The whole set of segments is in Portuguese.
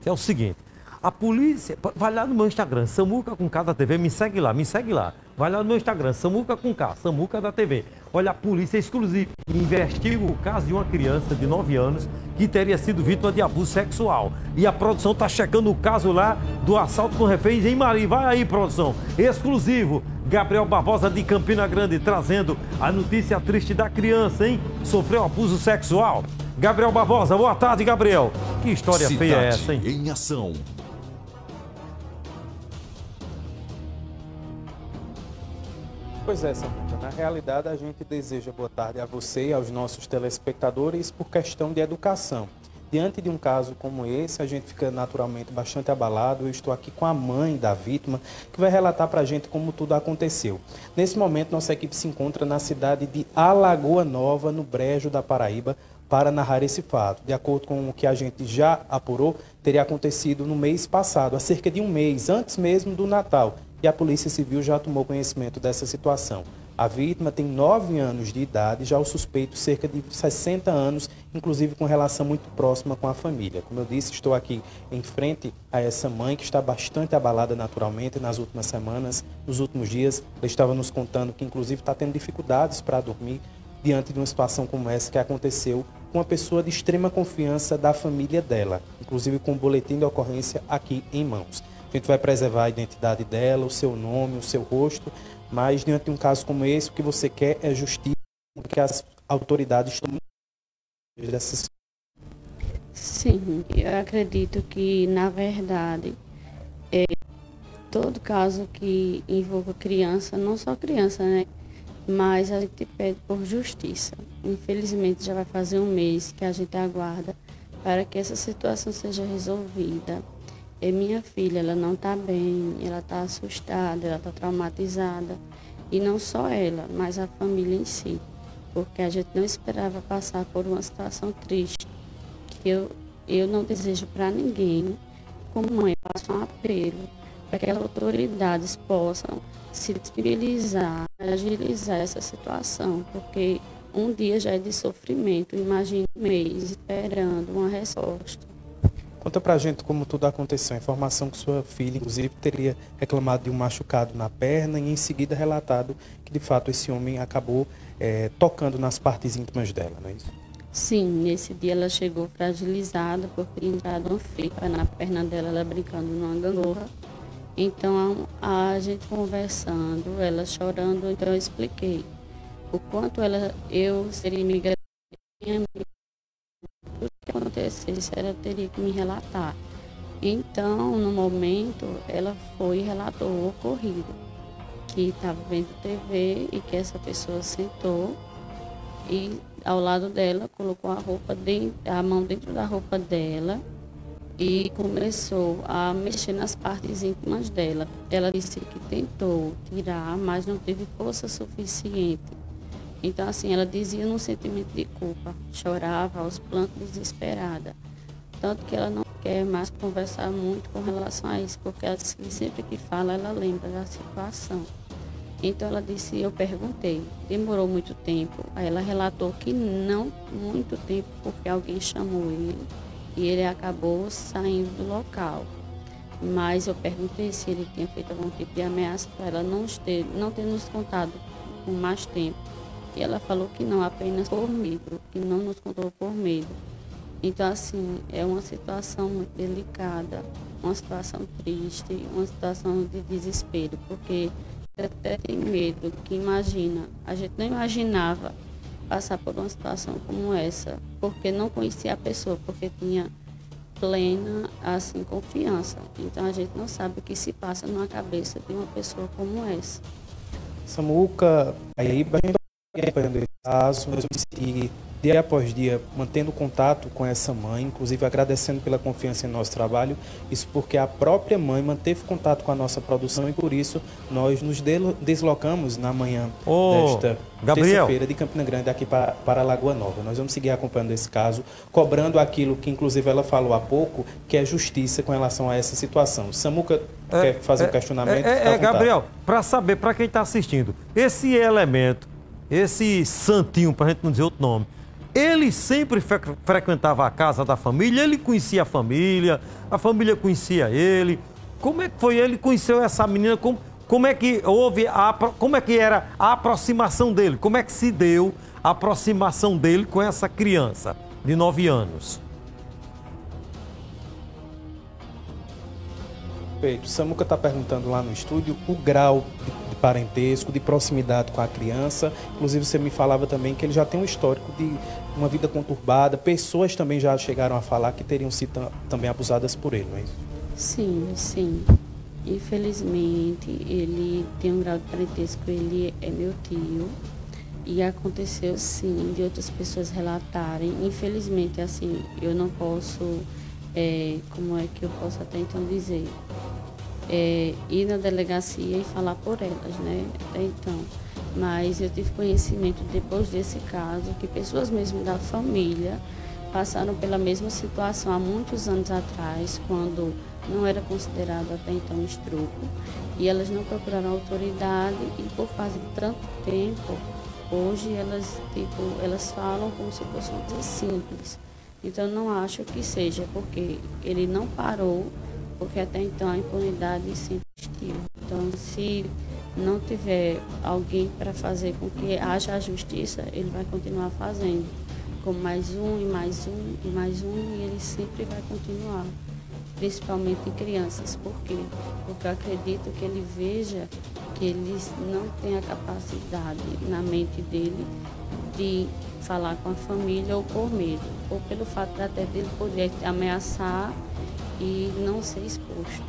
é o seguinte. A polícia, vai lá no meu Instagram, Samuca com K da TV, me segue lá. Vai lá no meu Instagram, Samuca com K, Samuca da TV. Olha, a polícia exclusiva investiga o caso de uma criança de 9 anos que teria sido vítima de abuso sexual. E a produção está checando o caso lá do assalto com reféns em Mari. Vai aí, produção. Exclusivo. Gabriel Barbosa de Campina Grande trazendo a notícia triste da criança, hein? Sofreu abuso sexual. Gabriel Barbosa, boa tarde, Gabriel. Que história feia é essa, hein? Em ação. Pois é, Samuca. Na realidade, a gente deseja boa tarde a você e aos nossos telespectadores por questão de educação. Diante de um caso como esse, a gente fica naturalmente bastante abalado. Eu estou aqui com a mãe da vítima, que vai relatar para a gente como tudo aconteceu. Nesse momento, nossa equipe se encontra na cidade de Alagoa Nova, no Brejo da Paraíba, para narrar esse fato. De acordo com o que a gente já apurou, teria acontecido no mês passado, há cerca de um mês, antes mesmo do Natal. E a Polícia Civil já tomou conhecimento dessa situação. A vítima tem 9 anos de idade, já o suspeito cerca de 60 anos, inclusive com relação muito próxima com a família. Como eu disse, estou aqui em frente a essa mãe que está bastante abalada naturalmente nas últimas semanas, nos últimos dias. Ela estava nos contando que inclusive está tendo dificuldades para dormir diante de uma situação como essa que aconteceu com uma pessoa de extrema confiança da família dela, inclusive com o boletim de ocorrência aqui em mãos. A gente vai preservar a identidade dela, o seu nome, o seu rosto, mas diante de um caso como esse, o que você quer é justiça, porque as autoridades tomam dessas. Sim, eu acredito que, na verdade, todo caso que envolva criança, não só criança, né? Mas a gente pede por justiça. Infelizmente, já vai fazer um mês que a gente aguarda para que essa situação seja resolvida. E minha filha, ela não está bem, ela está assustada, ela está traumatizada. E não só ela, mas a família em si. Porque a gente não esperava passar por uma situação triste. Que eu não desejo para ninguém. Como mãe, eu faço um apelo para que as autoridades possam se disponibilizar, agilizar essa situação. Porque um dia já é de sofrimento, imagine um mês esperando uma resposta. Conta pra gente como tudo aconteceu. A informação que sua filha, inclusive, teria reclamado de um machucado na perna e em seguida relatado que, de fato, esse homem acabou tocando nas partes íntimas dela, não é isso? Sim, nesse dia ela chegou fragilizada por ter entrado uma flecha na perna dela, ela brincando numa gangorra. Então, a gente conversando, ela chorando, então eu expliquei o quanto eu seria imigrante. Tudo que acontecesse, ela teria que me relatar. Então, no momento, ela foi e relatou o ocorrido, que estava vendo TV e que essa pessoa sentou e ao lado dela colocou a mão dentro da roupa dela e começou a mexer nas partes íntimas dela. Ela disse que tentou tirar, mas não teve força suficiente. Então, assim, ela dizia num sentimento de culpa, chorava aos prantos, desesperada. Tanto que ela não quer mais conversar muito com relação a isso, porque ela disse que sempre que fala, ela lembra da situação. Então, ela disse, eu perguntei, demorou muito tempo? Aí ela relatou que não muito tempo, porque alguém chamou ele e ele acabou saindo do local. Mas eu perguntei se ele tinha feito algum tipo de ameaça para ela não ter nos contado com mais tempo. E ela falou que não, apenas por medo, que não nos contou por medo. Então, assim, é uma situação muito delicada, uma situação triste, uma situação de desespero, porque até tem medo, que imagina, a gente não imaginava passar por uma situação como essa, porque não conhecia a pessoa, porque tinha plena, assim, confiança. Então, a gente não sabe o que se passa numa cabeça de uma pessoa como essa. Samuca, aí acompanhando esse caso, nós vamos seguir dia após dia mantendo contato com essa mãe, inclusive agradecendo pela confiança em nosso trabalho, isso porque a própria mãe manteve contato com a nossa produção e por isso nós nos deslocamos na manhã desta terça-feira de Campina Grande aqui para Lagoa Nova. Nós vamos seguir acompanhando esse caso, cobrando aquilo que inclusive ela falou há pouco, que é justiça com relação a essa situação. Samuca quer fazer um questionamento? Gabriel, para saber, para quem está assistindo, esse elemento, esse santinho, para a gente não dizer outro nome, Ele sempre frequentava a casa da família, ele conhecia a família conhecia ele. Como é que foi? Ele conheceu essa menina? Como é que como é que era a aproximação dele? Como é que se deu a aproximação dele com essa criança de 9 anos? Perfeito. Samuca está perguntando lá no estúdio o grau de parentesco, de proximidade com a criança. Inclusive, você me falava também que ele já tem um histórico de uma vida conturbada. Pessoas também já chegaram a falar que teriam sido também abusadas por ele, não é isso? Sim, sim. Infelizmente, ele tem um grau de parentesco, ele é meu tio. E aconteceu, sim, de outras pessoas relatarem. Infelizmente, assim, eu não posso... como é que eu posso até então dizer, ir na delegacia e falar por elas, né, até então. Mas eu tive conhecimento depois desse caso que pessoas mesmo da família passaram pela mesma situação há muitos anos atrás, quando não era considerado até então estupro, e elas não procuraram autoridade e por fazer tanto tempo, hoje elas falam como se fosse uma coisa simples. Então, não acho que seja porque ele não parou, porque até então a impunidade sempre existiu. Então, se não tiver alguém para fazer com que haja a justiça, ele vai continuar fazendo, com mais um e mais um e mais um, e ele sempre vai continuar, principalmente em crianças. Por quê? Porque eu acredito que ele veja que ele não tem a capacidade na mente dele de falar com a família ou por medo, ou pelo fato até dele poder ameaçar e não ser exposto.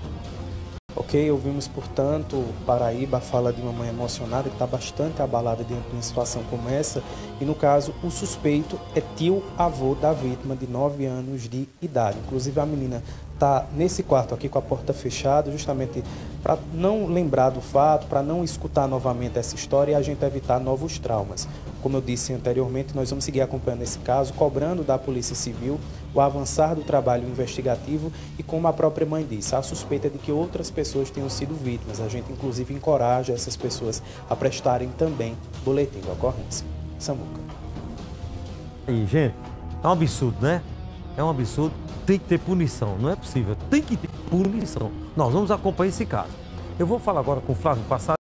Ok, ouvimos, portanto, Paraíba fala de uma mãe emocionada que está bastante abalada diante de uma situação como essa. E, no caso, o suspeito é tio-avô da vítima de 9 anos de idade. Inclusive, a menina está nesse quarto aqui com a porta fechada, justamente para não lembrar do fato, para não escutar novamente essa história e a gente evitar novos traumas. Como eu disse anteriormente, nós vamos seguir acompanhando esse caso, cobrando da Polícia Civil o avançar do trabalho investigativo e, como a própria mãe disse, a suspeita de que outras pessoas tenham sido vítimas. A gente, inclusive, encoraja essas pessoas a prestarem também boletim de ocorrência. Samuca. E, gente, é um absurdo, né? É um absurdo. Tem que ter punição, não é possível. Tem que ter punição. Nós vamos acompanhar esse caso. Eu vou falar agora com o Flávio Passado.